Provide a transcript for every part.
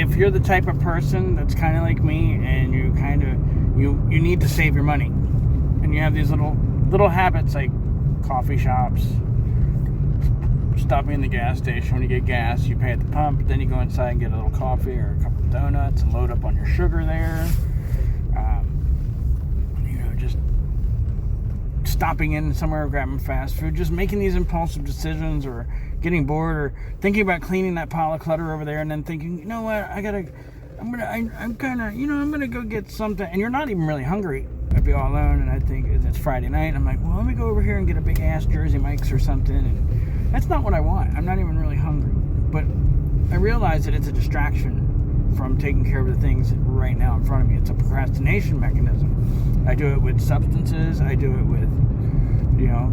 if you're the type of person that's kind of like me, and you need to save your money, and you have these little habits like coffee shops, stopping in the gas station when you get gas, you pay at the pump, then you go inside and get a little coffee or a couple of donuts and load up on your sugar there. Just stopping in somewhere, grabbing fast food, just making these impulsive decisions, or getting bored, or thinking about cleaning that pile of clutter over there, and then thinking, you know what, I'm gonna go get something, and you're not even really hungry. I'd be all alone, and I think it's Friday night, and I'm like, well, let me go over here and get a big ass Jersey Mike's or something, and that's not what I want. I'm not even really hungry, but I realize that it's a distraction from taking care of the things right now in front of me. It's a procrastination mechanism. I do it with substances. I do it with,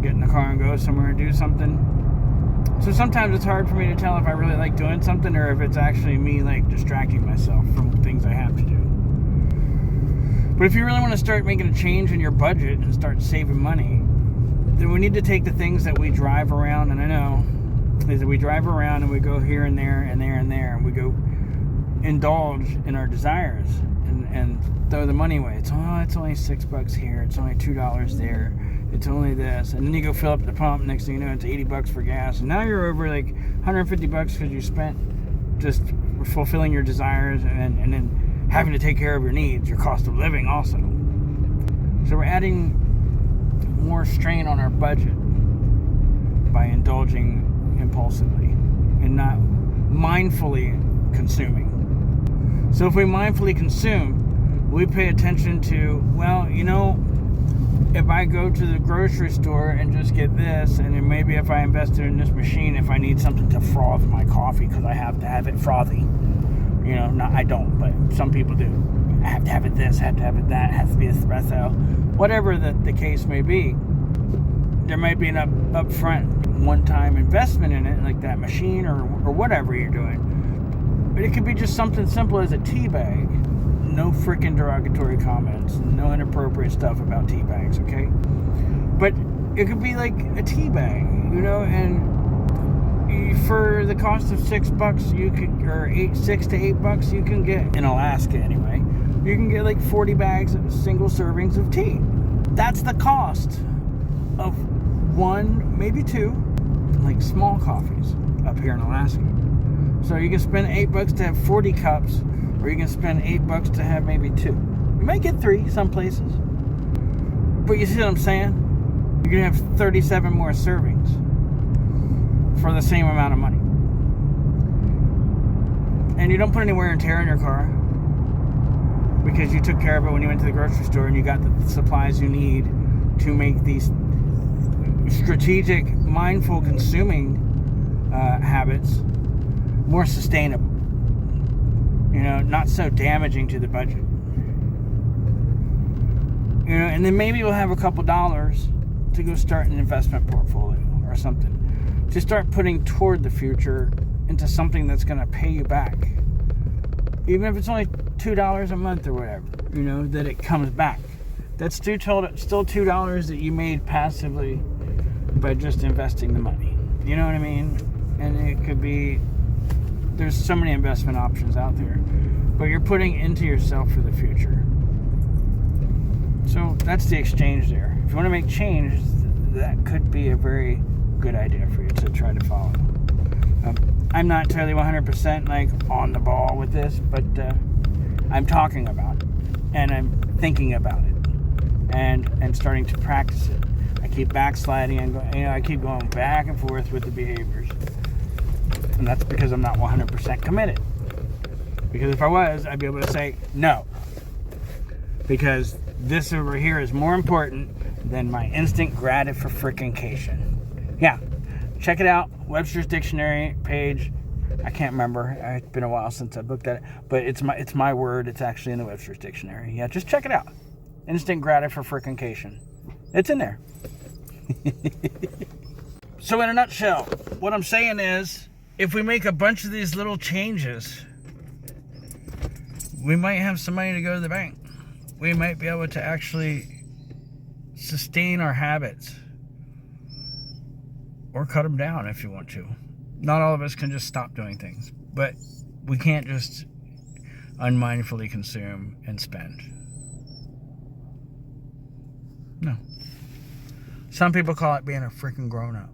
get in the car and go somewhere and do something. So sometimes it's hard for me to tell if I really like doing something or if it's actually me like distracting myself from things I have to do. But if you really want to start making a change in your budget and start saving money, then we need to take the things that we drive around, and I know is that we drive around and we go here and there and there and there, and we go indulge in our desires and throw the money away. It's only $6 here, it's only $2 there, it's only this, and then you go fill up the pump, next thing you know it's $80 for gas, and now you're over like $150 because you spent just fulfilling your desires and then having to take care of your needs, your cost of living also. So we're adding more strain on our budget by indulging impulsively and not mindfully consuming. So if we mindfully consume, we pay attention to, if I go to the grocery store and just get this, and then maybe if I invested in this machine, if I need something to froth my coffee because I have to have it frothy, I don't, but some people do. I have to have it this, I have to have it that, it has to be espresso, whatever the case may be. There might be an upfront one-time investment in it, like that machine or whatever you're doing. But it could be just something simple as a tea bag. No freaking derogatory comments, no inappropriate stuff about tea bags, okay? But it could be like a tea bag, and for the cost of $6, you could, or $6 to $8, you can get, in Alaska anyway, you can get like 40 bags of single servings of tea. That's the cost of one, maybe two, like small coffees up here in Alaska. So you can spend $8 to have 40 cups, or you can spend $8 to have maybe 2. You might get 3 some places. But you see what I'm saying? You're going to have 37 more servings for the same amount of money. And you don't put any wear and tear in your car because you took care of it when you went to the grocery store and you got the supplies you need to make these strategic, mindful consuming habits more sustainable, not so damaging to the budget, and then maybe we'll have a couple dollars to go start an investment portfolio or something to start putting toward the future into something that's going to pay you back, even if it's only $2 a month or whatever, that it comes back. That's still $2 that you made passively by just investing the money. You know what I mean? And it could be, there's so many investment options out there, but you're putting into yourself for the future. So that's the exchange there. If you want to make change, that could be a very good idea for you to try to follow. I'm not totally 100% like on the ball with this, but I'm talking about it, and I'm thinking about it, and starting to practice it. I keep backsliding and I keep going back and forth with the behaviors. And that's because I'm not 100% committed. Because if I was, I'd be able to say no. Because this over here is more important than my instant gratification. Yeah, check it out. Webster's Dictionary page. I can't remember. It's been a while since I've looked at it. But it's my word. It's actually in the Webster's Dictionary. Yeah, just check it out. Instant gratification. It's in there. So in a nutshell, what I'm saying is, if we make a bunch of these little changes, we might have some money to go to the bank. We might be able to actually sustain our habits or cut them down if you want to. Not all of us can just stop doing things, but we can't just unmindfully consume and spend. No. Some people call it being a freaking grown-up.